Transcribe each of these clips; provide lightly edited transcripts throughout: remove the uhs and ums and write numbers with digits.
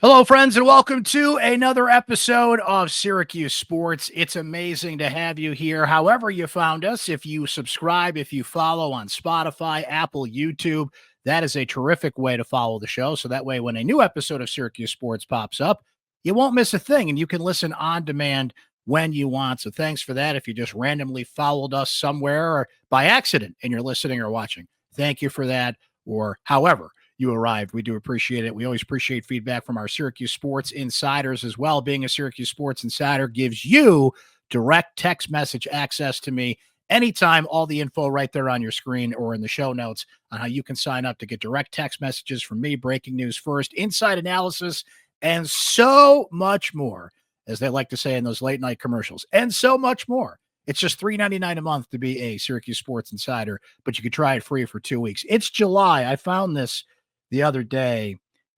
Hello, friends, and welcome to another episode of Syracuse Sports. It's amazing to have you here. However you found us, if you subscribe, if you follow on Spotify, Apple, YouTube, that is a terrific way to follow the show. So that way, when a new episode of Syracuse Sports pops up, you won't miss a thing, and you can listen on demand when you want. So thanks for that. If you just randomly followed us somewhere or by accident and you're listening or watching, thank you for that, or however you arrived. We do appreciate it. We always appreciate feedback from our Syracuse Sports Insiders as well. Being a Syracuse Sports Insider gives you direct text message access to me anytime. All the info right there on your screen or in the show notes on how you can sign up to get direct text messages from me, breaking news first, inside analysis, and so much more, as they like to say in those late night commercials, and so much more. It's just $3.99 a month to be a Syracuse Sports Insider, but you can try it free for 2 weeks. It's July. I found this the other day,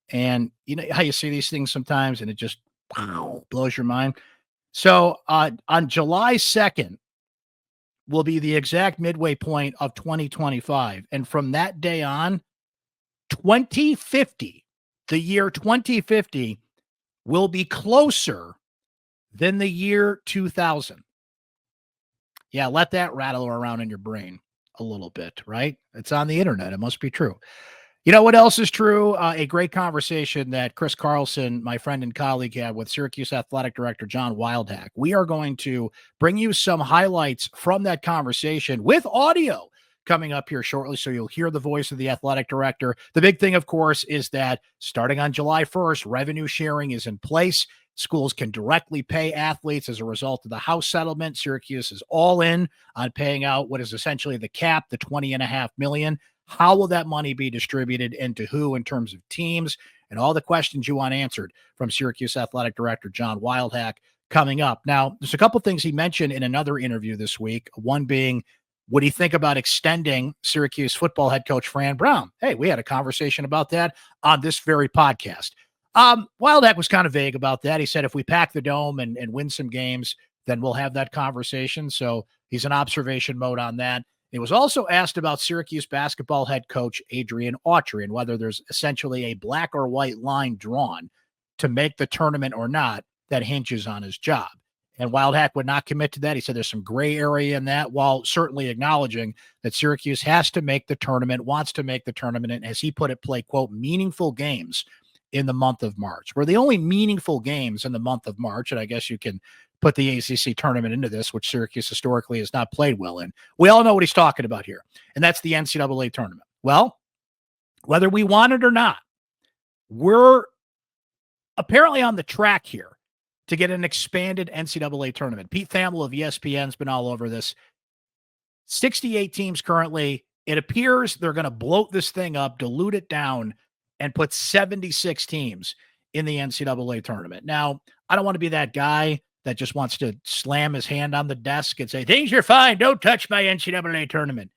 and you know how you see these things sometimes and it just blows your mind. So on July 2nd will be the exact midway point of 2025, and from that day on, 2050, the year 2050, will be closer than the year 2000. Yeah, let that rattle around in your brain a little bit, right? It's on the internet. It must be true. You know what else is true? A great conversation that Chris Carlson, my friend and colleague, had with Syracuse Athletic Director John Wildhack. We are going to bring you some highlights from that conversation with audio coming up here shortly, so you'll hear the voice of the athletic director. The big thing, of course, is that starting on July 1st, revenue sharing is in place. Schools can directly pay athletes as a result of the House settlement. Syracuse is all in on paying out what is essentially the cap, the $20.5 million. How will that money be distributed and to who in terms of teams, and all the questions you want answered from Syracuse Athletic Director John Wildhack coming up. Now, there's a couple things he mentioned in another interview this week, one being, would he think about extending Syracuse football head coach Fran Brown? Hey, we had a conversation about that on this very podcast. Wildhack was kind of vague about that. He said if we pack the dome and win some games, then we'll have that conversation. So he's in observation mode on that. He was also asked about Syracuse basketball head coach Adrian Autry and whether there's essentially a black or white line drawn to make the tournament or not that hinges on his job. And Wildhack would not commit to that. He said there's some gray area in that, while certainly acknowledging that Syracuse has to make the tournament, wants to make the tournament, and as he put it, play, quote, meaningful games in the month of March. We're the only meaningful games in the month of March, and I guess you can put the ACC tournament into this, which Syracuse historically has not played well in. We all know what he's talking about here, and that's the NCAA tournament. Well, whether we want it or not, we're apparently on the track here to get an expanded NCAA tournament. Pete Thamel of ESPN's been all over this. 68 teams currently. It appears they're going to bloat this thing up, dilute it down, and put 76 teams in the NCAA tournament. Now, I don't want to be that guy that just wants to slam his hand on the desk and say, things are fine, don't touch my NCAA tournament.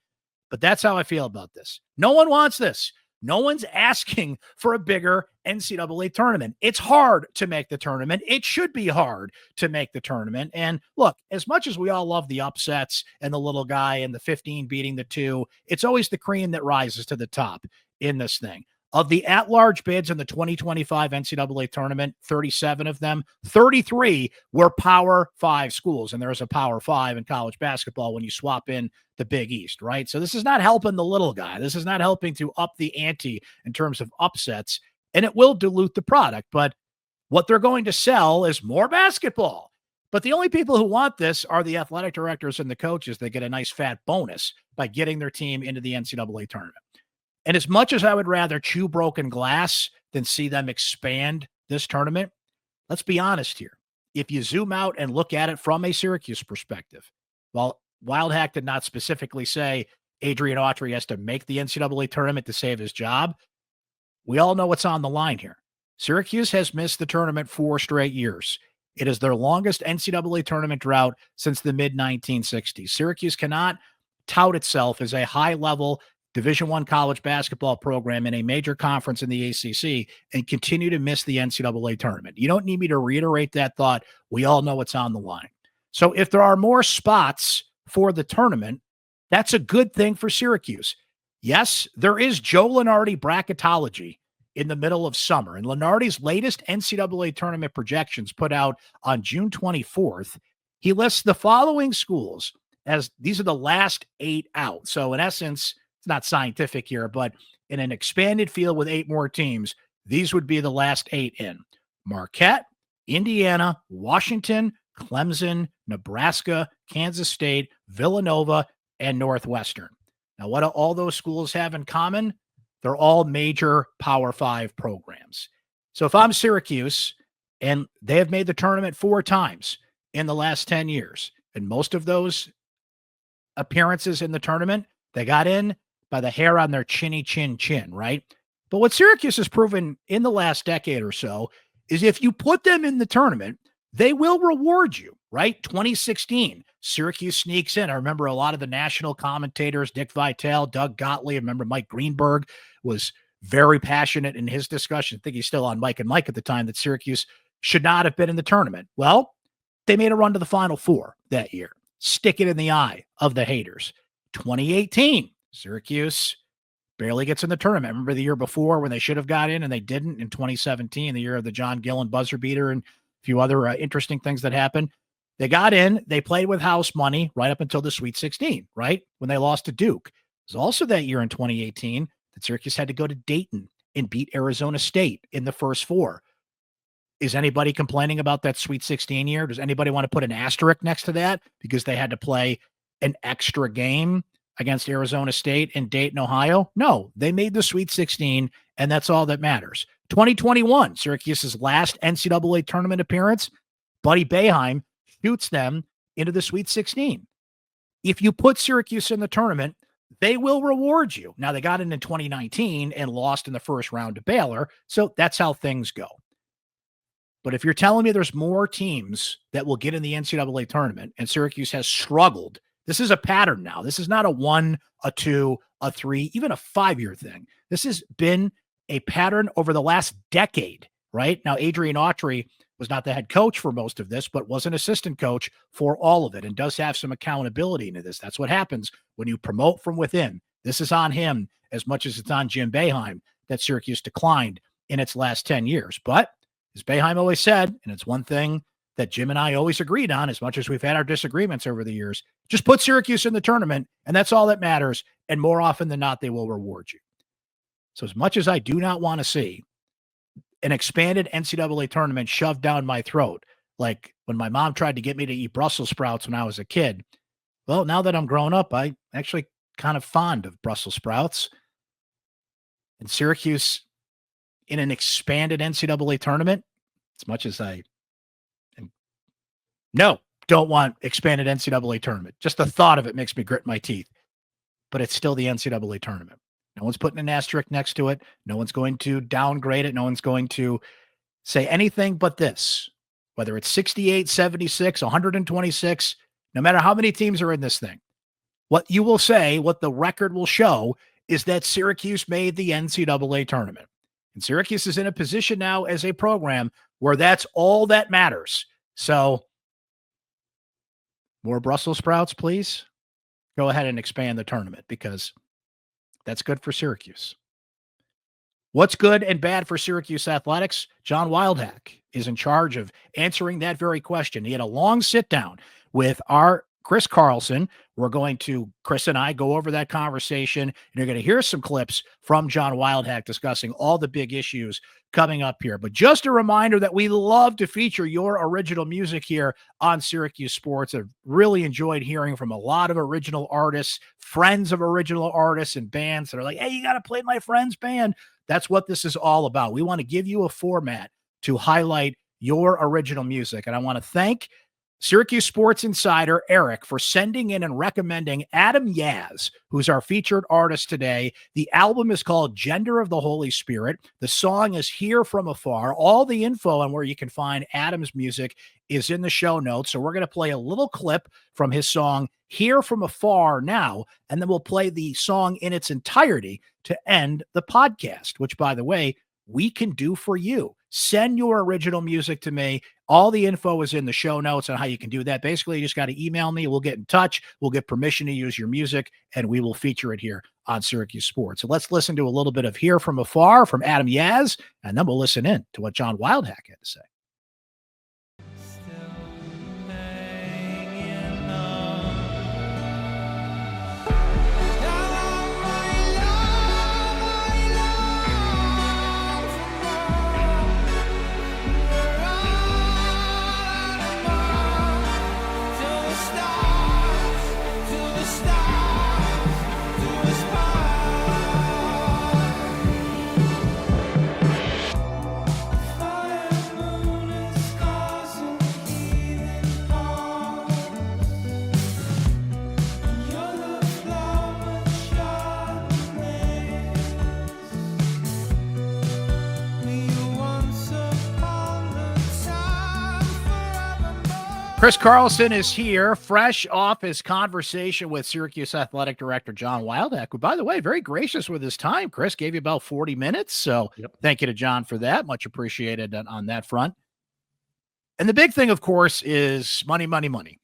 But that's how I feel about this. No one wants this. No one's asking for a bigger NCAA tournament. It's hard to make the tournament. It should be hard to make the tournament. And look, as much as we all love the upsets and the little guy and the 15 beating the 2, it's always the cream that rises to the top in this thing. Of the at-large bids in the 2025 NCAA tournament, 37 of them, 33 were Power 5 schools. And there's a Power 5 in college basketball when you swap in the Big East, right? So this is not helping the little guy. This is not helping to up the ante in terms of upsets, and it will dilute the product. But what they're going to sell is more basketball. But the only people who want this are the athletic directors and the coaches that get a nice fat bonus by getting their team into the NCAA tournament. And as much as I would rather chew broken glass than see them expand this tournament, let's be honest here. If you zoom out and look at it from a Syracuse perspective, while Wildhack did not specifically say Adrian Autry has to make the NCAA tournament to save his job, we all know what's on the line here. Syracuse has missed the tournament 4 straight years. It is their longest NCAA tournament drought since the mid-1960s. Syracuse cannot tout itself as a high-level Division I college basketball program in a major conference in the ACC and continue to miss the NCAA tournament. You don't need me to reiterate that thought. We all know what's on the line. So if there are more spots for the tournament, that's a good thing for Syracuse. Yes, there is Joe Lunardi bracketology in the middle of summer. And Lunardi's latest NCAA tournament projections put out on June 24th, he lists the following schools as these are the last 8 out. So in essence, it's not scientific here, but in an expanded field with 8 more teams, these would be the last 8 in: Marquette, Indiana, Washington, Clemson, Nebraska, Kansas State, Villanova, and Northwestern. Now, what do all those schools have in common? They're all major Power 5 programs. So if I'm Syracuse, and they have made the tournament 4 times in the last 10 years, and most of those appearances in the tournament, they got in by the hair on their chinny chin, right? But what Syracuse has proven in the last decade or so is if you put them in the tournament, they will reward you, right? 2016, Syracuse sneaks in. I remember a lot of the national commentators, Dick Vitale, Doug Gottlieb. I remember Mike Greenberg was very passionate in his discussion. I think he's still on Mike and Mike at the time, that Syracuse should not have been in the tournament. Well, they made a run to the Final Four that year. Stick it in the eye of the haters. 2018, Syracuse barely gets in the tournament. Remember the year before when they should have got in and they didn't? In 2017, the year of the John Gillen buzzer beater and a few other interesting things that happened. They got in, they played with house money right up until the Sweet 16, right? When they lost to Duke. It was also that year in 2018 that Syracuse had to go to Dayton and beat Arizona State in the first 4. Is anybody complaining about that Sweet 16 year? Does anybody want to put an asterisk next to that because they had to play an extra game against Arizona State in Dayton, Ohio? No, they made the Sweet 16, and that's all that matters. 2021, Syracuse's last NCAA tournament appearance, Buddy Boeheim shoots them into the Sweet 16. If you put Syracuse in the tournament, they will reward you. Now, they got in 2019 and lost in the first round to Baylor, so that's how things go. But if you're telling me there's more teams that will get in the NCAA tournament and Syracuse has struggled, this is a pattern now. This is not a 1, a 2, a 3, even a 5-year thing. This has been a pattern over the last decade, right? Now, Adrian Autry was not the head coach for most of this, but was an assistant coach for all of it and does have some accountability into this. That's what happens when you promote from within. This is on him as much as it's on Jim Boeheim that Syracuse declined in its last 10 years. But as Boeheim always said, and it's one thing that Jim and I always agreed on, as much as we've had our disagreements over the years, just put Syracuse in the tournament, and that's all that matters. And more often than not, they will reward you. So as much as I do not want to see an expanded NCAA tournament shoved down my throat, like when my mom tried to get me to eat Brussels sprouts when I was a kid, well, now that I'm grown up, I actually kind of fond of Brussels sprouts. And Syracuse in an expanded NCAA tournament, as much as don't want expanded NCAA tournament. Just the thought of it makes me grit my teeth. But it's still the NCAA tournament. No one's putting an asterisk next to it. No one's going to downgrade it. No one's going to say anything but this. Whether it's 68, 76, 126, no matter how many teams are in this thing, what you will say, what the record will show, is that Syracuse made the NCAA tournament. And Syracuse is in a position now as a program where that's all that matters. So, more Brussels sprouts, please. Go ahead and expand the tournament because that's good for Syracuse. What's good and bad for Syracuse athletics? John Wildhack is in charge of answering that very question. He had a long sit down with our Chris Carlson. Chris and I go over that conversation, and you're going to hear some clips from John Wildhack discussing all the big issues coming up here. But just a reminder that we love to feature your original music here on Syracuse Sports. I've really enjoyed hearing from a lot of original artists, friends of original artists and bands that are like, hey, you got to play my friend's band. That's what this is all about. We want to give you a format to highlight your original music. And I want to thank Syracuse Sports Insider, Eric, for sending in and recommending Adam Yaz, who's our featured artist today. The album is called Gender of the Holy Spirit. The song is Here From Afar. All the info on where you can find Adam's music is in the show notes. So we're going to play a little clip from his song Here From Afar now, and then we'll play the song in its entirety to end the podcast, which, by the way, we can do for you. Send your original music to me. All the info is in the show notes on how you can do that. Basically, you just got to email me. We'll get in touch. We'll get permission to use your music, and we will feature it here on Syracuse Sports. So let's listen to a little bit of Here From Afar from Adam Yaz, and then we'll listen in to what John Wildhack had to say. Chris Carlson is here, fresh off his conversation with Syracuse Athletic Director John Wildhack, who, by the way, very gracious with his time. Chris gave you about 40 minutes, so Thank you to John for that. Much appreciated on that front. And the big thing, of course, is money,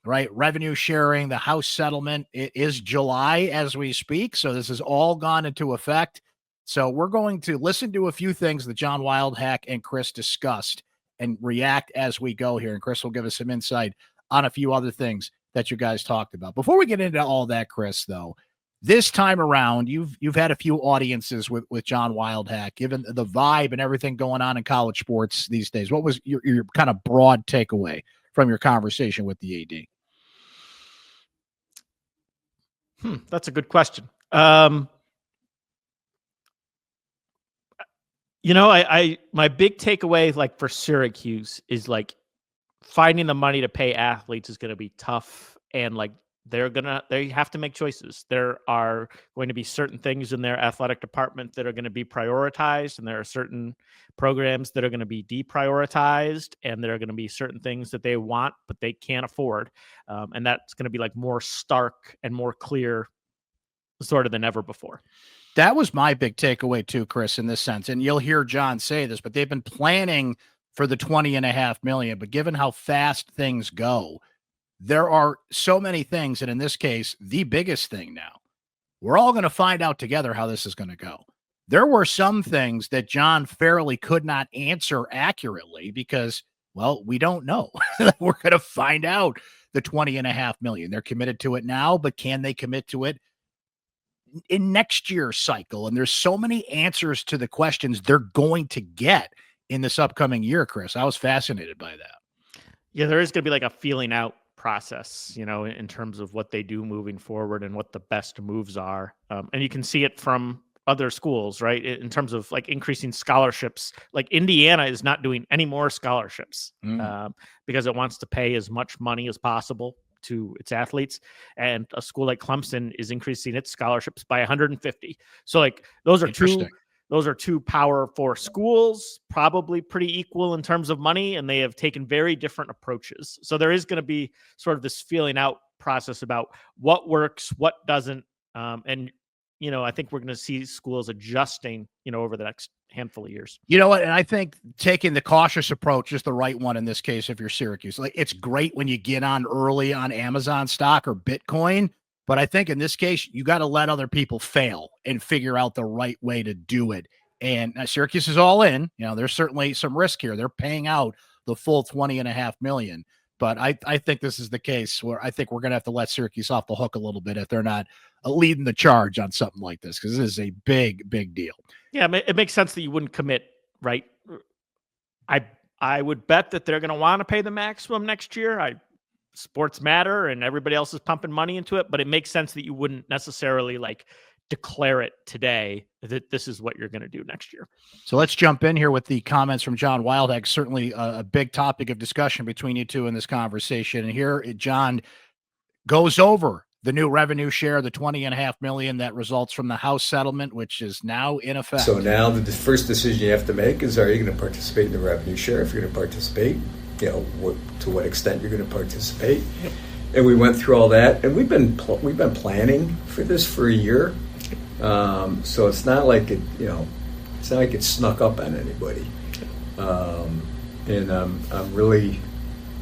right? Revenue sharing, the House settlement. It is July as we speak, so this has all gone into effect. So we're going to listen to a few things that John Wildhack and Chris discussed and react as we go here. And Chris will give us some insight on a few other things that you guys talked about. Before we get into all that, Chris, though, this time around, you've had a few audiences with John Wildhack, given the vibe and everything going on in college sports these days. What was your kind of broad takeaway from your conversation with the AD? That's a good question. My big takeaway, like for Syracuse, is like finding the money to pay athletes is going to be tough, and like they have to make choices. There are going to be certain things in their athletic department that are going to be prioritized, and there are certain programs that are going to be deprioritized, and there are going to be certain things that they want but they can't afford, and that's going to be like more stark and more clear, sort of than ever before. That was my big takeaway too, Chris, in this sense. And you'll hear John say this, but they've been planning for the $20.5 million. But given how fast things go, there are so many things. And in this case, the biggest thing now, we're all going to find out together how this is going to go. There were some things that John fairly could not answer accurately because, well, we don't know. We're going to find out the $20.5 million. They're committed to it now, but can they commit to it in next year's cycle? And there's so many answers to the questions they're going to get in this upcoming year, Chris. I was fascinated by that. Yeah, there is going to be like a feeling out process, in terms of what they do moving forward and what the best moves are. And you can see it from other schools, right? In terms of like increasing scholarships, like Indiana is not doing any more scholarships because it wants to pay as much money as possible to its athletes, and a school like Clemson is increasing its scholarships by 150. So like those are two Power 4 schools, probably pretty equal in terms of money, and they have taken very different approaches. So there is going to be sort of this feeling out process about what works, what doesn't, and I think we're going to see schools adjusting, over the next handful of years. You know what? And I think taking the cautious approach is the right one in this case. If you're Syracuse, like it's great when you get on early on Amazon stock or Bitcoin, but I think in this case, you got to let other people fail and figure out the right way to do it. And Syracuse is all in. There's certainly some risk here. They're paying out the full $20.5 million. But I think this is the case where I think we're going to have to let Syracuse off the hook a little bit if they're not leading the charge on something like this, because this is a big, big deal. Yeah, it makes sense that you wouldn't commit, right? I would bet that they're going to want to pay the maximum next year. Sports matter, and everybody else is pumping money into it, but it makes sense that you wouldn't necessarily like declare it today that this is what you're going to do next year. So let's jump in here with the comments from John Wildhack. Certainly a big topic of discussion between you two in this conversation. And here John goes over the new revenue share, the $20.5 million that results from the House settlement, which is now in effect. So now the first decision you have to make is, are you going to participate in the revenue share? If you're going to participate, to what extent you're going to participate. And we went through all that, and we've been planning for this for a year. So it's not like it snuck up on anybody. And I'm really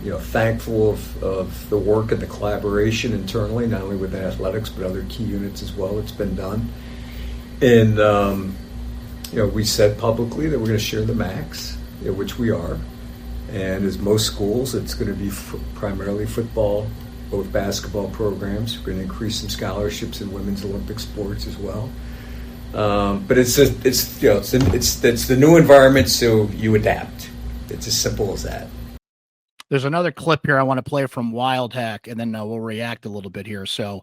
thankful of the work and the collaboration internally, not only with athletics but other key units as well. It's been done, and we said publicly that we're going to share the max, which we are. And as most schools, it's going to be primarily football, both basketball programs. We're going to increase some scholarships in women's Olympic sports as well. But it's the new environment, so you adapt. It's as simple as that. There's another clip here I want to play from Wildhack, and then we'll react a little bit here. So,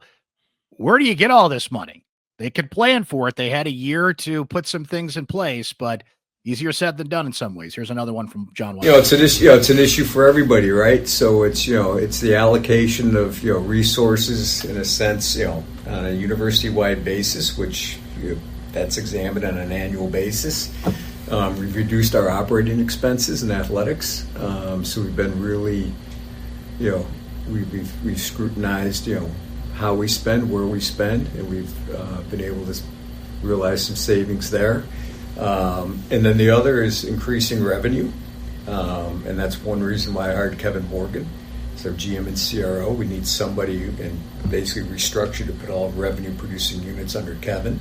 where do you get all this money? They could plan for it. They had a year to put some things in place, but easier said than done in some ways. Here's another one from John Wildhack. It's an issue for everybody, right? So it's the allocation of resources in a sense, on a university-wide basis, which that's examined on an annual basis. We've reduced our operating expenses in athletics, so we've been really, we've scrutinized how we spend, where we spend, and we've been able to realize some savings there. And then the other is increasing revenue, and that's one reason why I hired Kevin Morgan. So GM and CRO, we need somebody and basically restructure to put all revenue-producing units under Kevin.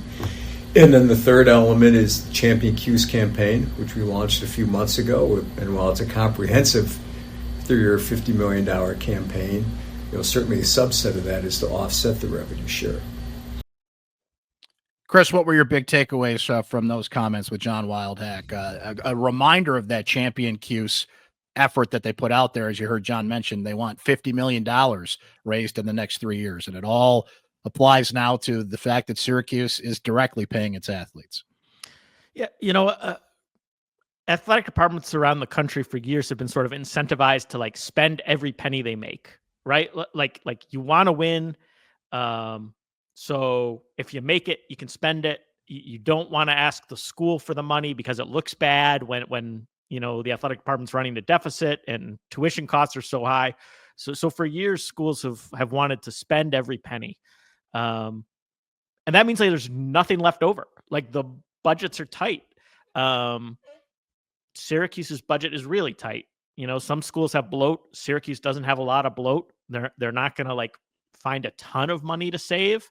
And then the third element is the Champion Q's campaign, which we launched a few months ago. And while it's a comprehensive 3-year, $50 million campaign, certainly a subset of that is to offset the revenue share. Chris, what were your big takeaways from those comments with John Wildhack? A reminder of that Champion Q's effort that they put out there. As you heard John mention, they want $50 million raised in the next 3 years. And it all applies now to the fact that Syracuse is directly paying its athletes. Yeah, athletic departments around the country for years have been sort of incentivized to like spend every penny they make, right? Like you want to win. So if you make it, you can spend it. You don't want to ask the school for the money because it looks bad when the athletic department's running a deficit and tuition costs are so high. So for years, schools have wanted to spend every penny. And that means like there's nothing left over. Like the budgets are tight. Syracuse's budget is really tight. Some schools have bloat. Syracuse doesn't have a lot of bloat. They're not going to like find a ton of money to save.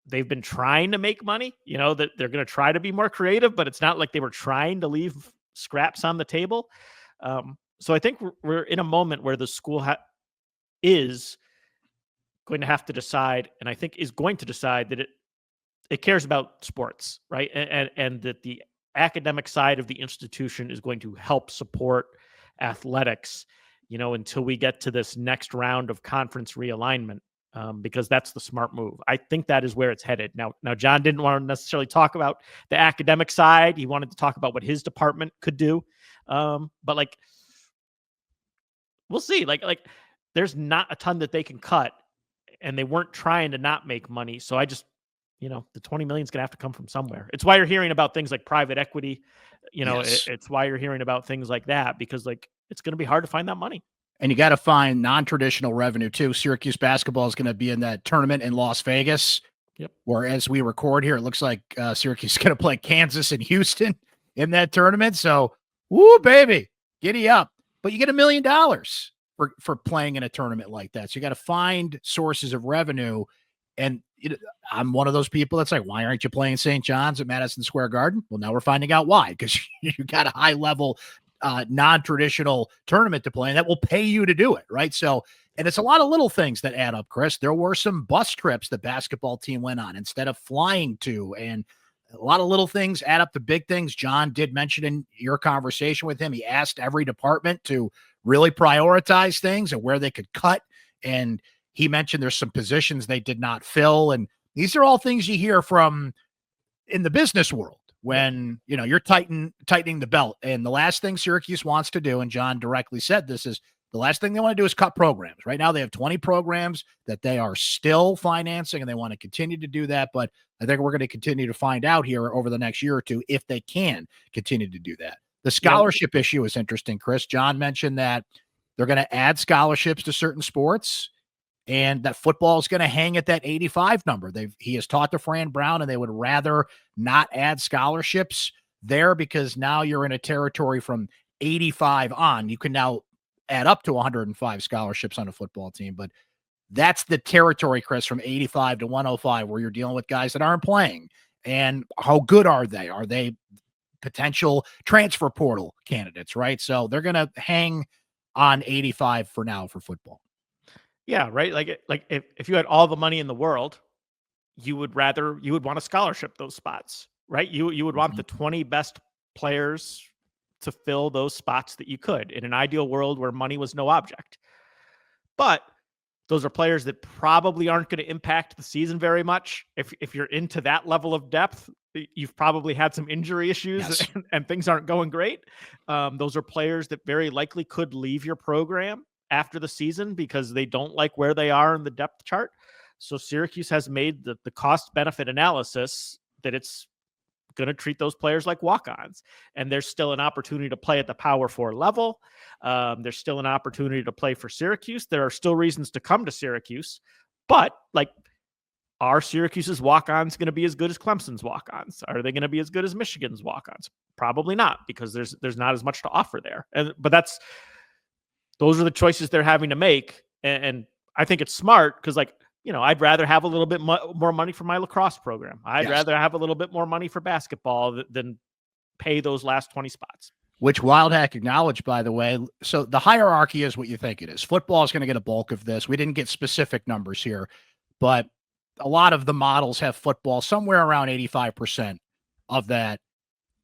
They've been trying to make money, that they're going to try to be more creative, but it's not like they were trying to leave scraps on the table. So I think we're in a moment where the school is going to have to decide, and I think is going to decide that it cares about sports, right? And that the academic side of the institution is going to help support athletics, until we get to this next round of conference realignment, because that's the smart move. I think that is where it's headed. Now, John didn't want to necessarily talk about the academic side. He wanted to talk about what his department could do. But like, we'll see. Like there's not a ton that they can cut, and they weren't trying to not make money. So I just, the $20 million is going to have to come from somewhere. It's why you're hearing about things like private equity. Yes. It's why you're hearing about things like that, because like it's going to be hard to find that money. And you got to find non-traditional revenue too. Syracuse basketball is going to be in that tournament in Las Vegas. Yep. Where as we record here, it looks like Syracuse is going to play Kansas and Houston in that tournament. So, woo, baby, giddy up. But you get $1 million for playing in a tournament like that. So you got to find sources of revenue. And I'm one of those people that's like, why aren't you playing St. John's at Madison Square Garden? Well, now we're finding out why, because you got a high level non-traditional tournament to play, and that will pay you to do it, right? So, and it's a lot of little things that add up, Chris. There were some bus trips the basketball team went on instead of flying to, and a lot of little things add up to big things. John did mention in your conversation with him, he asked every department to really prioritize things and where they could cut, and he mentioned there's some positions they did not fill, and these are all things you hear from in the business world when you're tightening the belt. And the last thing Syracuse wants to do, and John directly said this, is the last thing they want to do is cut programs. Right now they have 20 programs that they are still financing, and they want to continue to do that. But I think we're going to continue to find out here over the next year or two if they can continue to do that. The scholarship issue is interesting, Chris. John mentioned that they're going to add scholarships to certain sports, and that football is going to hang at that 85 number. He has talked to Fran Brown, and they would rather not add scholarships there because now you're in a territory from 85 on. You can now add up to 105 scholarships on a football team, but that's the territory, Chris, from 85 to 105, where you're dealing with guys that aren't playing. And how good are they? Are they potential transfer portal candidates, right? So they're going to hang on 85 for now for football. Yeah, right. Like if you had all the money in the world, you would want to scholarship those spots, right? You would want the 20 best players to fill those spots that you could in an ideal world where money was no object. But those are players that probably aren't going to impact the season very much. If you're into that level of depth, you've probably had some injury issues. Yes. and things aren't going great. Those are players that very likely could leave your program after the season because they don't like where they are in the depth chart. So Syracuse has made the cost benefit analysis that it's going to treat those players like walk-ons, and there's still an opportunity to play at the Power 4 level. There's still an opportunity to play for Syracuse. There are still reasons to come to Syracuse, but like, are Syracuse's walk-ons going to be as good as Clemson's walk-ons? Are they going to be as good as Michigan's walk-ons? Probably not, because there's not as much to offer there. But those are the choices they're having to make, and I think it's smart because, like, you know, I'd rather have a little bit more money for my lacrosse program. I'd rather have a little bit more money for basketball than pay those last 20 spots. Which Wildhack acknowledged, by the way. So the hierarchy is what you think it is. Football is going to get a bulk of this. We didn't get specific numbers here, but a lot of the models have football somewhere around 85% of that,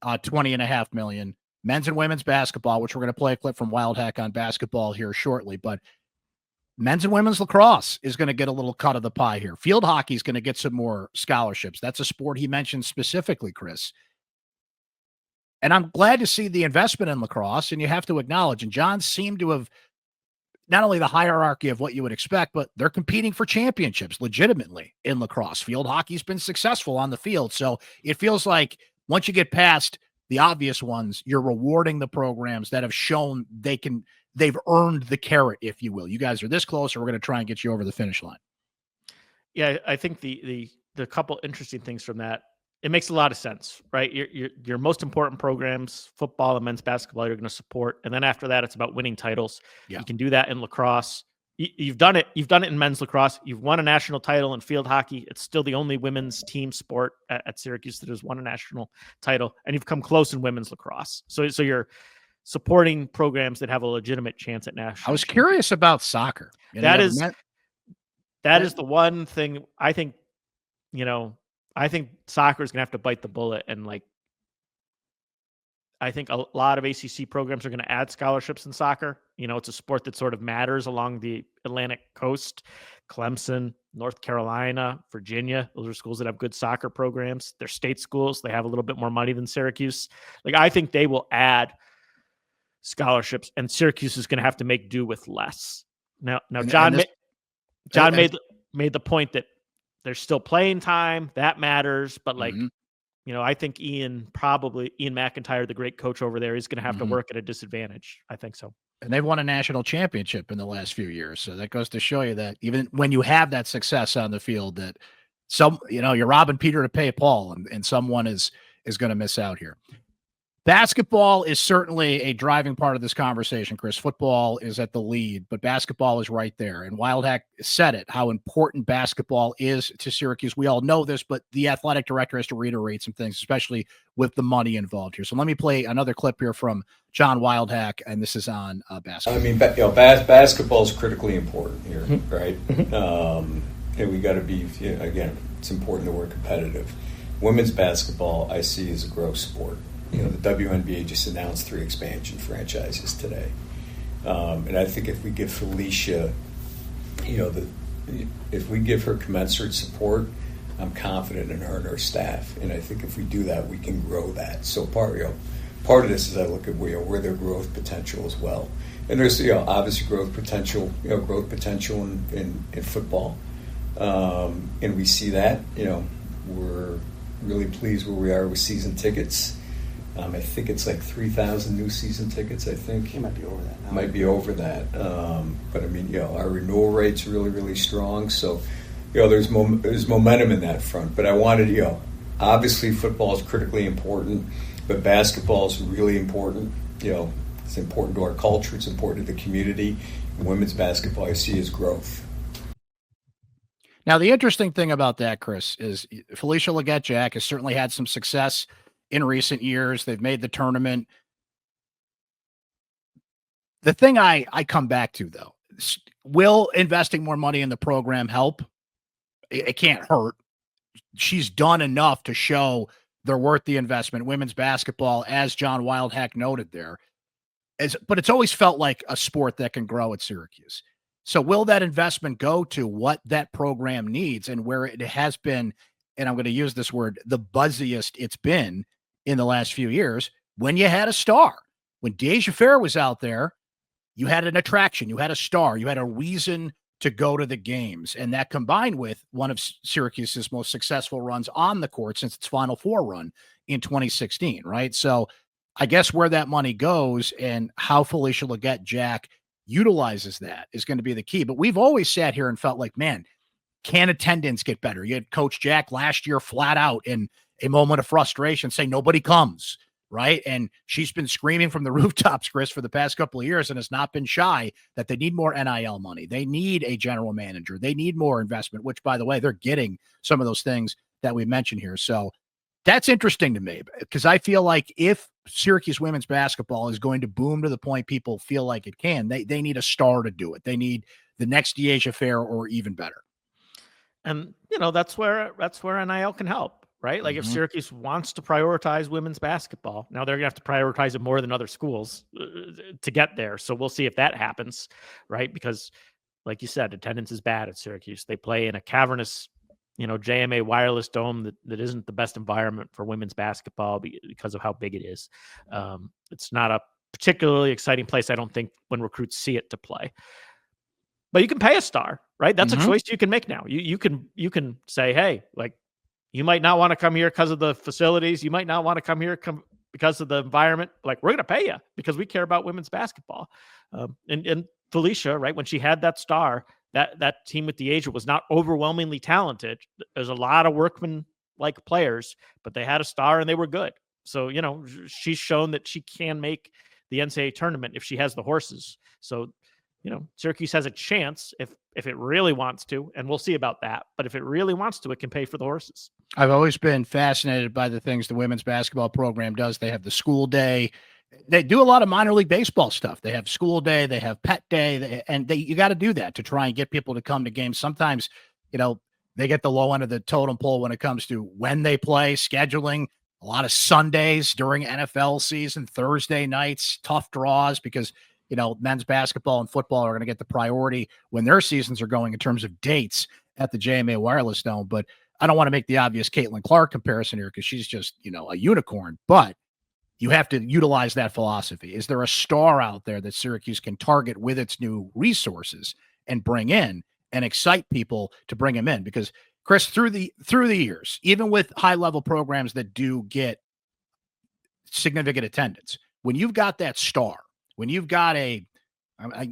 $20.5 million. Men's and women's basketball, which we're going to play a clip from Wildhack on basketball here shortly, but men's and women's lacrosse is going to get a little cut of the pie here. Field hockey is going to get some more scholarships. That's a sport he mentioned specifically, Chris. And I'm glad to see the investment in lacrosse, and you have to acknowledge, and John seemed to have not only the hierarchy of what you would expect, but they're competing for championships legitimately in lacrosse. Field hockey's been successful on the field. So it feels like once you get past the obvious ones, you're rewarding the programs that have shown they've earned the carrot, if you will. You guys are this close, or we're going to try and get you over the finish line. Yeah, I think the couple interesting things from that, it makes a lot of sense, right? Your most important programs, football and men's basketball, you're going to support, and then after that, it's about winning titles. Yeah. You can do that in lacrosse. You've done it. You've done it in men's lacrosse. You've won a national title in field hockey. It's still the only women's team sport at Syracuse that has won a national title, and you've come close in women's lacrosse. So you're supporting programs that have a legitimate chance at national. I was curious about soccer. That is the one thing I think, I think soccer is going to have to bite the bullet. And I think a lot of ACC programs are going to add scholarships in soccer. It's a sport that sort of matters along the Atlantic coast. Clemson, North Carolina, Virginia, those are schools that have good soccer programs. They're state schools. They have a little bit more money than Syracuse. I think they will add scholarships, and Syracuse is going to have to make do with less. Now, John made the point that there's still playing time that matters, but I think Ian McIntyre, the great coach over there, is going to have to work at a disadvantage. I think so. And they've won a national championship in the last few years, so that goes to show you that even when you have that success on the field, that you're robbing Peter to pay Paul, and someone is going to miss out here. Basketball is certainly a driving part of this conversation, Chris. Football is at the lead, but basketball is right there. And Wildhack said it, how important basketball is to Syracuse. We all know this, but the athletic director has to reiterate some things, especially with the money involved here. So let me play another clip here from John Wildhack, and this is on basketball. I mean, basketball is critically important here, right? And we got to be, again, it's important that we're competitive. Women's basketball, I see as a growth sport. The WNBA just announced 3 expansion franchises today. And I think if we give Felicia, if we give her commensurate support, I'm confident in her and her staff. And I think if we do that, we can grow that. So part of this is I look at where their growth potential as well. And there's obviously growth potential in football. And we see that. We're really pleased where we are with season tickets. I think it's like 3,000 new season tickets, I think. It might be over that now. Might be over that. But I mean, our renewal rate's really, really strong. So, there's momentum in that front. But I wanted, obviously football is critically important, but basketball is really important. It's important to our culture. It's important to the community. And women's basketball I see as growth. Now, the interesting thing about that, Chris, is Felicia Leggett-Jack has certainly had some success in recent years. They've made the tournament. The thing I come back to, though, will investing more money in the program help? It can't hurt. She's done enough to show they're worth the investment. Women's basketball, as John Wildhack noted there, but it's always felt like a sport that can grow at Syracuse. So will that investment go to what that program needs and where it has been, and I'm going to use this word, the buzziest it's been in the last few years, when you had a star? When Deja Fair was out there, you had an attraction, you had a star, you had a reason to go to the games. And that combined with one of Syracuse's most successful runs on the court since its Final Four run in 2016, right? So I guess where that money goes and how Felicia Leggett-Jack utilizes that is going to be the key. But we've always sat here and felt like, man, can attendance get better? You had Coach Jack last year flat out in a moment of frustration say nobody comes, right? And she's been screaming from the rooftops, Chris, for the past couple of years and has not been shy that they need more NIL money. They need a general manager. They need more investment, which, by the way, they're getting some of those things that we mentioned here. So that's interesting to me because I feel like if Syracuse women's basketball is going to boom to the point people feel like it can, they need a star to do it. They need the next Deja Fair or even better. And, that's where NIL can help, right? Like if Syracuse wants to prioritize women's basketball, now they're going to have to prioritize it more than other schools to get there. So we'll see if that happens, right? Because like you said, attendance is bad at Syracuse. They play in a cavernous JMA wireless dome that isn't the best environment for women's basketball because of how big it is. It's not a particularly exciting place, I don't think, when recruits see it to play. But you can pay a star, right? That's a choice you can make now. You can say, hey, like, you might not want to come here because of the facilities. You might not want to come here because of the environment. Like, we're going to pay you because we care about women's basketball. And Felicia, right, when she had that star, that team with the Asia was not overwhelmingly talented. There's a lot of workman-like players, but they had a star and they were good. So, she's shown that she can make the NCAA tournament if she has the horses. So, Syracuse has a chance if it really wants to, and we'll see about that. But if it really wants to, it can pay for the horses. I've always been fascinated by the things the women's basketball program does. They have the school day. They do a lot of minor league baseball stuff. They have school day, they have pet day, you got to do that to try and get people to come to games. Sometimes, they get the low end of the totem pole when it comes to when they play, scheduling. A lot of Sundays during NFL season, Thursday nights, tough draws because, men's basketball and football are going to get the priority when their seasons are going in terms of dates at the JMA Wireless Dome. But I don't want to make the obvious Caitlin Clark comparison here because she's just, a unicorn. But you have to utilize that philosophy. Is there a star out there that Syracuse can target with its new resources and bring in and excite people to bring them in? Because, Chris, through the years, even with high-level programs that do get significant attendance, when you've got that star, when you've got I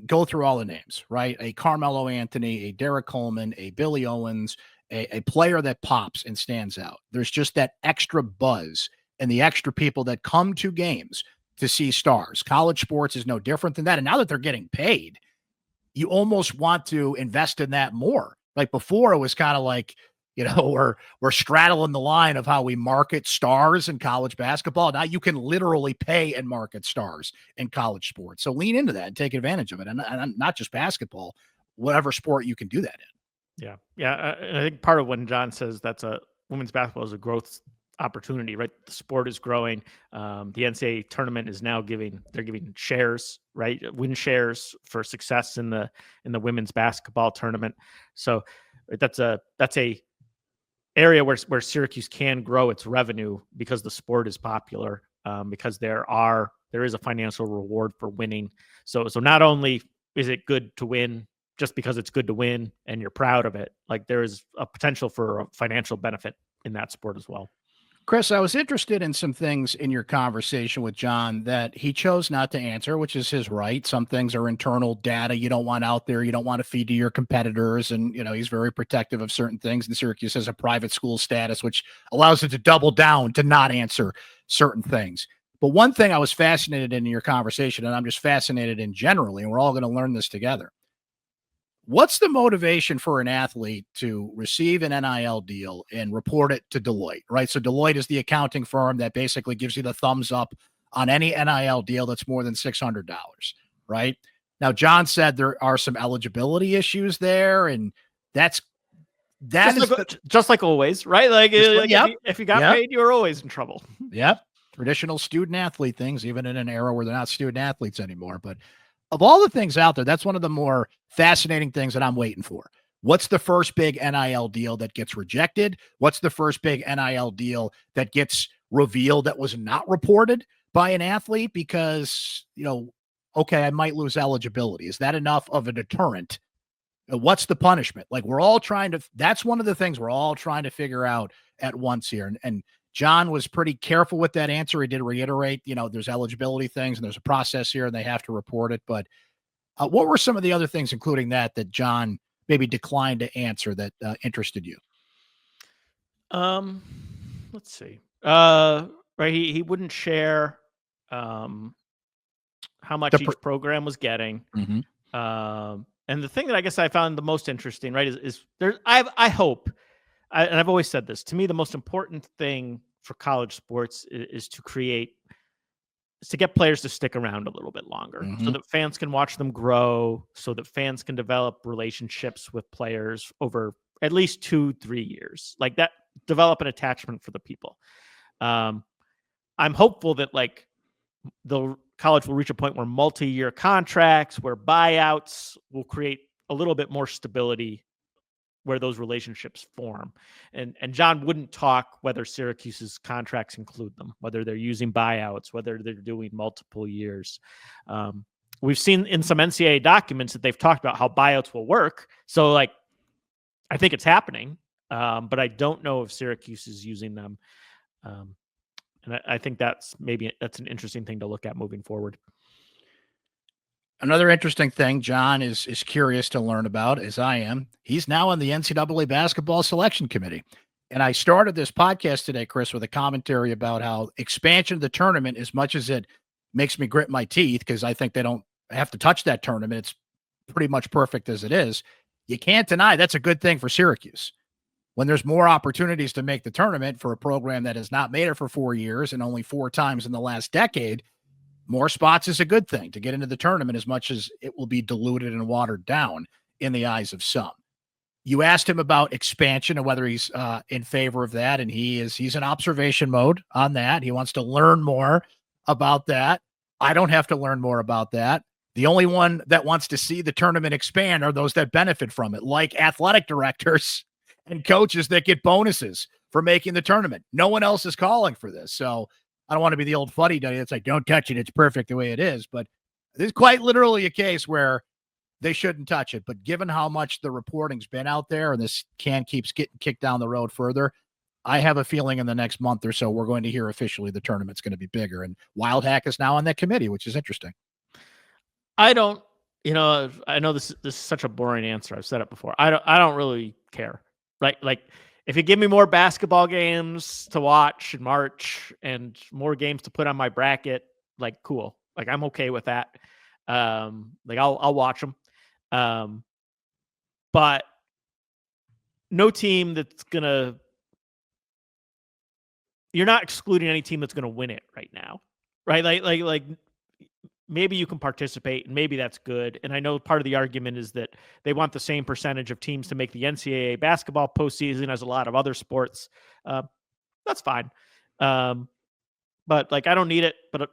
go through all the names, right? A Carmelo Anthony, a Derek Coleman, a Billy Owens, a player that pops and stands out. There's just that extra buzz and the extra people that come to games to see stars. College sports is no different than that. And now that they're getting paid, you almost want to invest in that more. Like before, it was kind of like, we're straddling the line of how we market stars in college basketball. Now you can literally pay and market stars in college sports. So lean into that and take advantage of it. And not just basketball, whatever sport you can do that in. Yeah. I think part of when John says women's basketball is a growth opportunity, right? The sport is growing. The NCAA tournament is now giving shares, right? Win shares for success in the women's basketball tournament. So that's a area where Syracuse can grow its revenue because the sport is popular, because there is a financial reward for winning. So not only is it good to win just because it's good to win and you're proud of it, like there is a potential for a financial benefit in that sport as well. Chris, I was interested in some things in your conversation with John that he chose not to answer, which is his right. Some things are internal data you don't want out there. You don't want to feed to your competitors. And, he's very protective of certain things. And Syracuse has a private school status, which allows it to double down to not answer certain things. But one thing I was fascinated in your conversation, and I'm just fascinated in generally, and we're all going to learn this together. What's the motivation for an athlete to receive an NIL deal and report it to Deloitte, right? So Deloitte is the accounting firm that basically gives you the thumbs up on any NIL deal that's more than $600, right? Now, John said there are some eligibility issues there, and that's just like always, right? If you got paid, you were always in trouble. Yep. Traditional student athlete things, even in an era where they're not student athletes anymore. But of all the things out there, that's one of the more fascinating things that I'm waiting for. What's the first big NIL deal that gets rejected? What's the first big NIL deal that gets revealed that was not reported by an athlete because, okay, I might lose eligibility. Is that enough of a deterrent? What's the punishment? Like, that's one of the things we're all trying to figure out at once here. And John was pretty careful with that answer. He did reiterate, there's eligibility things and there's a process here and they have to report it. But what were some of the other things, including that John maybe declined to answer that interested you? Let's see. Right. He wouldn't share how much each program was getting. Mm-hmm. And the thing that I guess I found the most interesting, right, is there. I hope, and I've always said this, to me, the most important thing for college sports is to get players to stick around a little bit longer, so that fans can watch them grow, so that fans can develop relationships with players over at least 2-3 years, like that, develop an attachment for the people. I'm hopeful that the college will reach a point where multi-year contracts, where buyouts will create a little bit more stability where those relationships form. And John wouldn't talk whether Syracuse's contracts include them, whether they're using buyouts, whether they're doing multiple years. We've seen in some NCAA documents that they've talked about how buyouts will work. So I think it's happening, but I don't know if Syracuse is using them. And I think that's an interesting thing to look at moving forward. Another interesting thing John is curious to learn about, as I am, he's now on the NCAA basketball selection committee. And I started this podcast today, Chris, with a commentary about how expansion of the tournament, as much as it makes me grit my teeth, because I think they don't have to touch that tournament, it's pretty much perfect as it is. You can't deny that's a good thing for Syracuse. When there's more opportunities to make the tournament for a program that has not made it for 4 years and only 4 times in the last decade, more spots is a good thing to get into the tournament, as much as it will be diluted and watered down in the eyes of some. You asked him about expansion and whether he's in favor of that, and he's in observation mode on that. He wants to learn more about that. I don't have to learn more about that. The only one that wants to see the tournament expand are those that benefit from it, like athletic directors and coaches that get bonuses for making the tournament. No one else is calling for this. So I don't want to be the old fuddy-duddy that's like, don't touch it, it's perfect the way it is. But there's quite literally a case where they shouldn't touch it. But given how much the reporting's been out there, and this keeps getting kicked down the road further, I have a feeling in the next month or so we're going to hear officially the tournament's going to be bigger. And Wildhack is now on that committee, which is interesting. I know this is such a boring answer. I've said it before. I don't really care. Right? If you give me more basketball games to watch in March and more games to put on my bracket, cool. I'm okay with that. I'll watch them. But no team that's you're not excluding any team that's going to win it right now. Right? Maybe you can participate and maybe that's good. And I know part of the argument is that they want the same percentage of teams to make the NCAA basketball postseason as a lot of other sports. That's fine. But I don't need it, but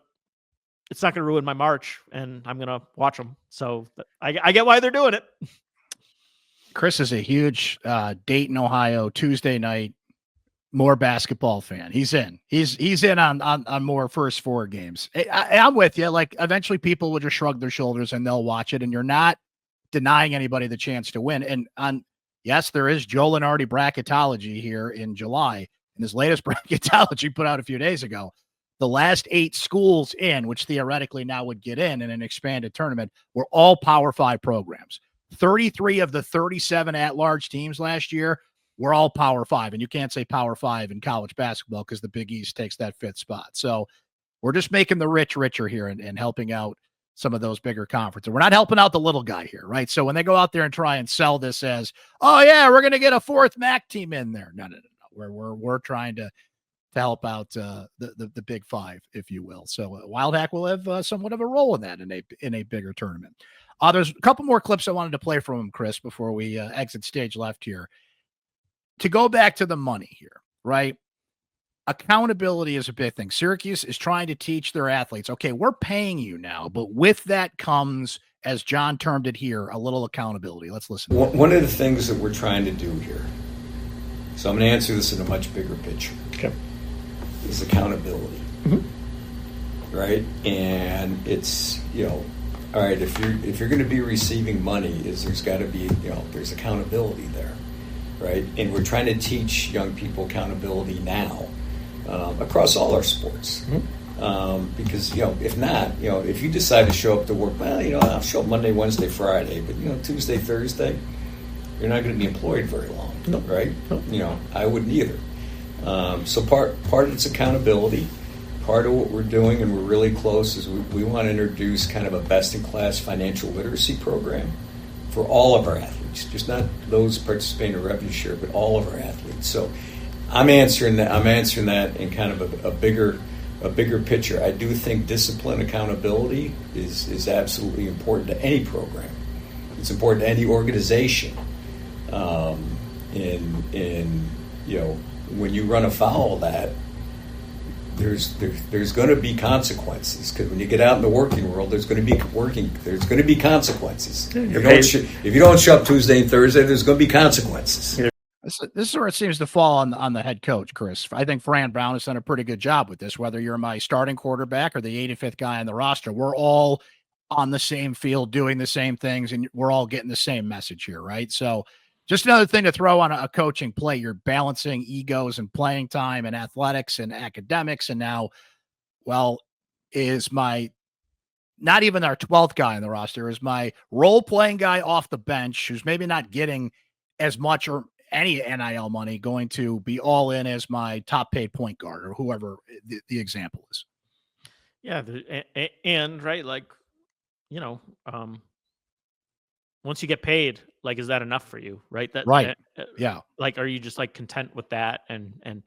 it's not going to ruin my March and I'm going to watch them. So I get why they're doing it. Chris is a huge Dayton, Ohio, Tuesday night, more basketball fan. He's in. He's in on more first 4 games. I'm with you. Eventually people will just shrug their shoulders and they'll watch it, and you're not denying anybody the chance to win. And yes, there is Joe Lenardi bracketology here in July, and his latest bracketology put out a few days ago. The last 8 schools in, which theoretically now would get in an expanded tournament, were all Power 5 programs. 33 of the 37 at-large teams last year were all Power 5, and you can't say Power 5 in college basketball because the Big East takes that 5th spot. So We're just making the rich richer here and helping out some of those bigger conferences. We're not helping out the little guy here, right? So when they go out there and try and sell this as, oh yeah, we're going to get a fourth MAC team in there. No. We're trying to help out the Big Five, if you will. So Wildhack will have somewhat of a role in that in a bigger tournament. There's a couple more clips I wanted to play from him, Chris, before we exit stage left here. To go back to the money here, right? Accountability is a big thing. Syracuse is trying to teach their athletes, okay, we're paying you now, but with that comes, as John termed it here, a little accountability. Let's listen. One of the things that we're trying to do here, so I'm going to answer this in a much bigger picture, is accountability, right? And it's, all right, if you're going to be receiving money, there's got to be, there's accountability there, right? And we're trying to teach young people accountability now. Across all our sports, because if not, if you decide to show up to work, well, I'll show up Monday, Wednesday, Friday, but Tuesday, Thursday, you're not going to be employed very long, right? I wouldn't either. So part of it's accountability. Part of what we're doing, and we're really close, is we want to introduce kind of a best-in-class financial literacy program for all of our athletes, just not those participating in revenue share, but all of our athletes. So I'm answering that in kind of a bigger picture. I do think discipline, accountability is absolutely important to any program. It's important to any organization. When you run afoul of that, there's going to be consequences. Because when you get out in the working world, there's going to be consequences. If you don't show up Tuesday and Thursday, there's going to be consequences. This is where it seems to fall on the head coach, Chris. I think Fran Brown has done a pretty good job with this. Whether you're my starting quarterback or the 85th guy on the roster, we're all on the same field doing the same things, and we're all getting the same message here, right? So just another thing to throw on a coaching plate. You're balancing egos and playing time and athletics and academics, and now, is my not even our 12th guy on the roster, is my role-playing guy off the bench who's maybe not getting as much or any NIL money going to be all in as my top paid point guard or whoever the example is. Yeah. And right. Once you get paid, is that enough for you? Right. Right. Yeah. Are you just content with that? And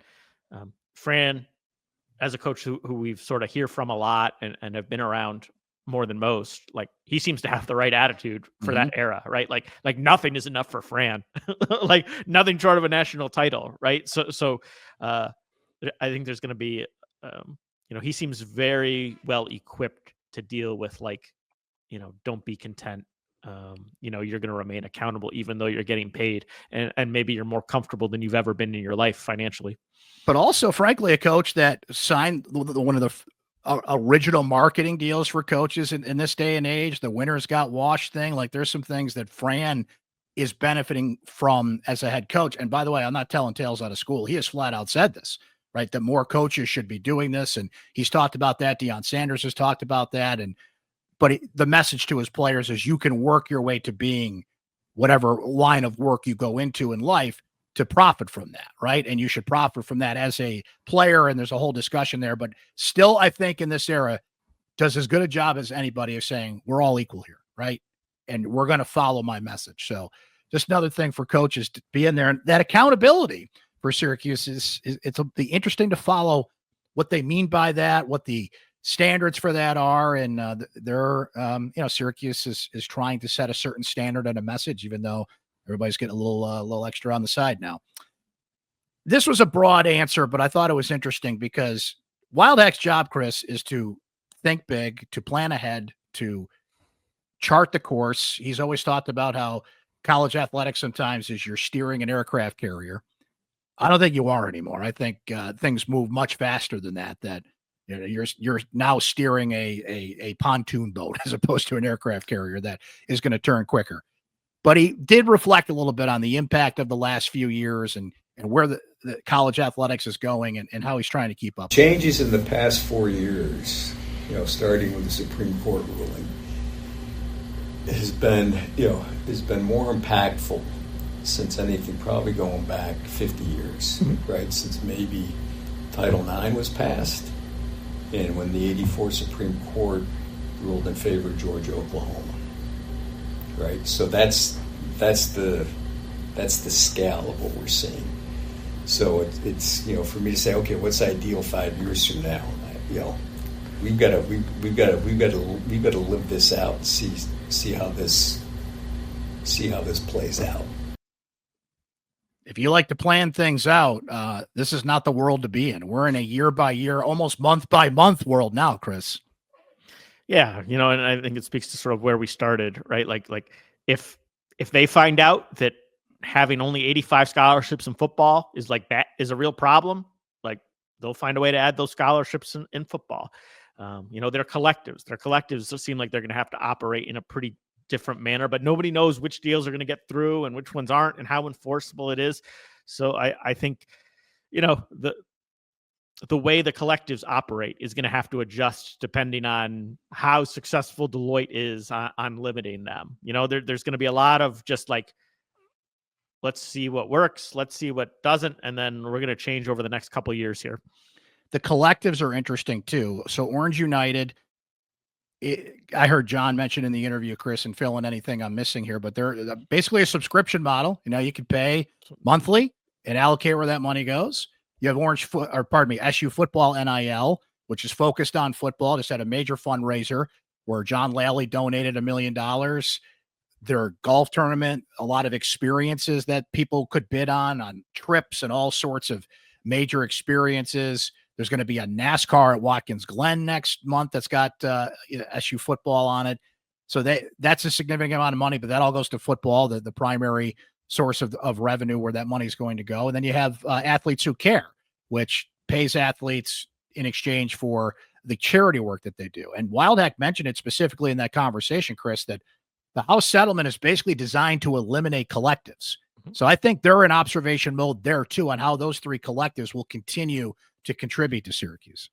Fran, as a coach who we've sort of hear from a lot and have been around more than most, he seems to have the right attitude for that era, right? Like nothing is enough for Fran, nothing short of a national title, right? So I think there's going to be, he seems very well equipped to deal with don't be content. You're going to remain accountable even though you're getting paid, and maybe you're more comfortable than you've ever been in your life financially. But also, frankly, a coach that signed one of the original marketing deals for coaches in this day and age, the winners got washed thing. There's some things that Fran is benefiting from as a head coach. And by the way, I'm not telling tales out of school. He has flat out said this, right? That more coaches should be doing this. And he's talked about that. Deion Sanders has talked about that. But the message to his players is you can work your way to being whatever line of work you go into in life to profit from that, right? And you should profit from that as a player, and there's a whole discussion there. But still, I think in this era, does as good a job as anybody of saying we're all equal here, right? And we're going to follow my message. So just another thing for coaches to be in there. And that accountability for Syracuse it'll be interesting to follow what they mean by that, what the standards for that are. And Syracuse is trying to set a certain standard and a message, even though everybody's getting a little extra on the side now. This was a broad answer, but I thought it was interesting because Wildhack's job, Chris, is to think big, to plan ahead, to chart the course. He's always talked about how college athletics sometimes is you're steering an aircraft carrier. I don't think you are anymore. I think things move much faster than that. That you're now steering a pontoon boat as opposed to an aircraft carrier that is going to turn quicker. But he did reflect a little bit on the impact of the last few years and where the college athletics is going and how he's trying to keep up. Changes in the past 4 years, starting with the Supreme Court ruling, has been more impactful since anything, probably going back 50 years, right? Since maybe Title IX was passed. and when the '84 Supreme Court ruled in favor of Georgia, Oklahoma. Right, so that's the scale of what we're seeing. So it's for me to say, okay, what's ideal 5 years from now? We've got to live this out and see how this plays out. If you like to plan things out, this is not the world to be in. We're in a year by year, almost month by month world now, Chris. Yeah, and I think it speaks to sort of where we started, right? Like if they find out that having only 85 scholarships in football is a real problem, like they'll find a way to add those scholarships in football. They're collectives. Their collectives seem like they're going to have to operate in a pretty different manner, but nobody knows which deals are going to get through and which ones aren't and how enforceable it is. So I think, the way the collectives operate is going to have to adjust depending on how successful Deloitte is on limiting them. There's going to be a lot of just like, let's see what works, let's see what doesn't, and then we're going to change over the next couple of years here. The collectives are interesting too. So Orange United, I heard John mention in the interview, Chris, and fill in anything I'm missing here, but they're basically a subscription model. You could pay monthly and allocate where that money goes. You have SU Football NIL, which is focused on football. Just had a major fundraiser where John Lally donated $1 million. Their golf tournament, a lot of experiences that people could bid on trips and all sorts of major experiences. There's going to be a NASCAR at Watkins Glen next month that's got SU football on it. So that's a significant amount of money, but that all goes to football, the primary source of revenue where that money is going to go. And then you have Athletes Who Care, which pays athletes in exchange for the charity work that they do. And Wildhack mentioned it specifically in that conversation, Chris, that the House settlement is basically designed to eliminate collectives. So I think they're in observation mode there too on how those three collectives will continue to contribute to Syracuse.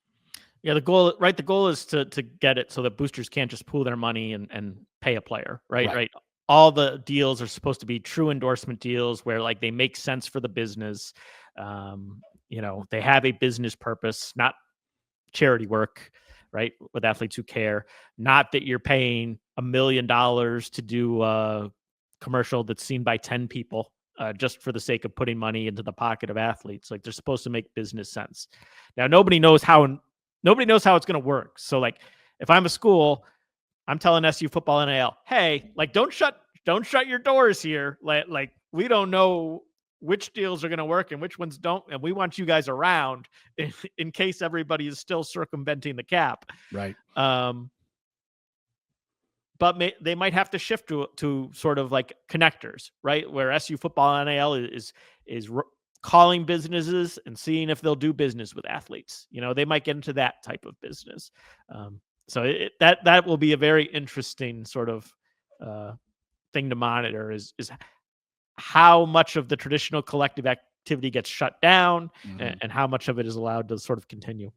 Yeah, the goal is to get it so that boosters can't just pool their money and pay a player, right? All the deals are supposed to be true endorsement deals where like they make sense for the business. They have a business purpose, not charity work, right? With Athletes Who Care, not that you're paying $1 million to do a commercial that's seen by 10 people just for the sake of putting money into the pocket of athletes. Like they're supposed to make business sense. Now, nobody knows how it's going to work. So like if I'm a school, I'm telling SU Football NIL, hey, like don't shut your doors here. Like we don't know which deals are going to work and which ones don't, and we want you guys around in case everybody is still circumventing the cap. Right. But they might have to shift to sort of like connectors, right? Where SU Football NIL is calling businesses and seeing if they'll do business with athletes. They might get into that type of business. So that will be a very interesting sort of thing to monitor is how much of the traditional collective activity gets shut down and how much of it is allowed to sort of continue.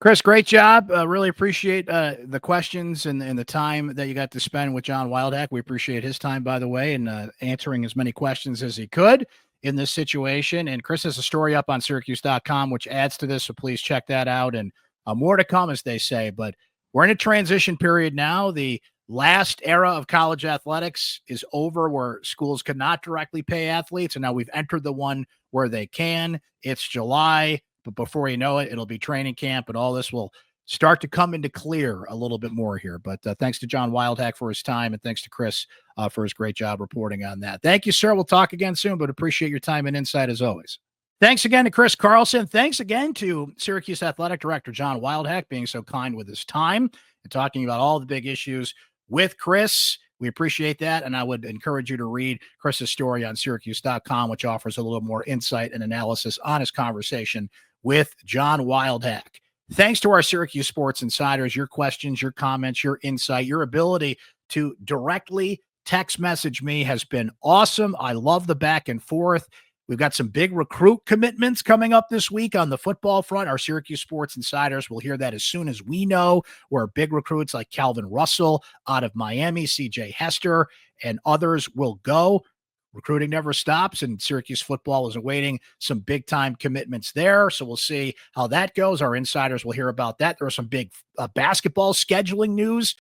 Chris, great job. Really appreciate the questions and the time that you got to spend with John Wildhack. We appreciate his time, by the way, and answering as many questions as he could in this situation. And Chris has a story up on syracuse.com, which adds to this. So please check that out. And more to come, as they say. But we're in a transition period now. The last era of college athletics is over where schools could not directly pay athletes. And now we've entered the one where they can. It's July. But before you know it, it'll be training camp, and all this will start to come into clear a little bit more here. But thanks to John Wildhack for his time, and thanks to Chris for his great job reporting on that. Thank you, sir. We'll talk again soon, but appreciate your time and insight as always. Thanks again to Chris Carlson. Thanks again to Syracuse Athletic Director John Wildhack being so kind with his time and talking about all the big issues with Chris. We appreciate that, and I would encourage you to read Chris's story on syracuse.com, which offers a little more insight and analysis on his conversation with John Wildhack. Thanks to our Syracuse Sports Insiders, your questions, your comments, your insight, your ability to directly text message me has been awesome. I love the back and forth. We've got some big recruit commitments coming up this week on the football front. Our Syracuse Sports Insiders will hear that as soon as we know where big recruits like Calvin Russell out of Miami, CJ Hester, and others will go. recruiting never stops, and Syracuse football is awaiting some big-time commitments there. So we'll see how that goes. Our insiders will hear about that. There are some big basketball scheduling news.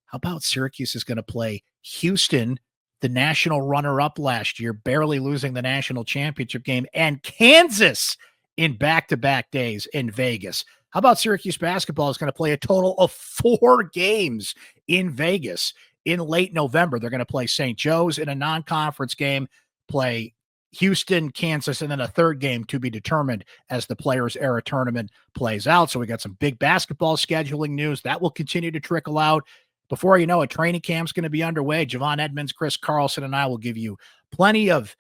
How about Syracuse is going to play Houston, the national runner-up last year, barely losing the national championship game, and Kansas in back-to-back days in Vegas. How about Syracuse basketball is going to play a total of 4 games in Vegas in late November? They're going to play St. Joe's in a non-conference game, play Houston, Kansas, and then a third game to be determined as the Players Era Tournament plays out. So we got some big basketball scheduling news that will continue to trickle out. Before you know it, training camp's going to be underway. Javon Edmonds, Chris Carlson, and I will give you plenty of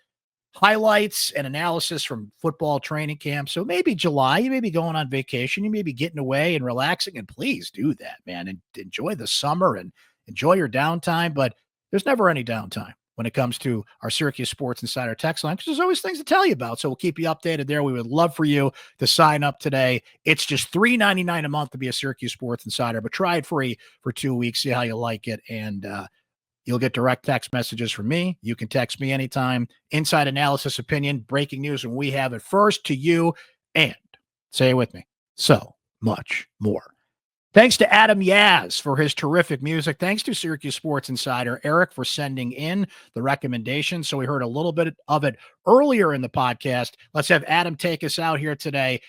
highlights and analysis from football training camp. So maybe July, you may be going on vacation, you may be getting away and relaxing, and please do that, man, and enjoy the summer and enjoy your downtime. But there's never any downtime when it comes to our Syracuse Sports Insider text line, because there's always things to tell you about. So we'll keep you updated there. We would love for you to sign up today. It's just $3.99 a month to be a Syracuse Sports Insider, but try it free for 2 weeks, see how you like it, and you'll get direct text messages from me. You can text me anytime. Inside analysis, opinion, breaking news, and we have it first to you. And say it with me, so much more. Thanks to Adam Yaz for his terrific music. Thanks to Syracuse Sports Insider Eric for sending in the recommendation. So we heard a little bit of it earlier in the podcast. Let's have Adam take us out here today.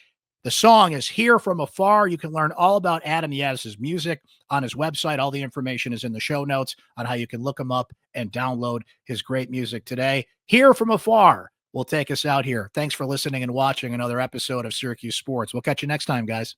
The song is Here From Afar. You can learn all about Adam Yaz's music on his website. All the information is in the show notes on how you can look him up and download his great music today. Here From Afar will take us out here. Thanks for listening and watching another episode of Syracuse Sports. We'll catch you next time, guys.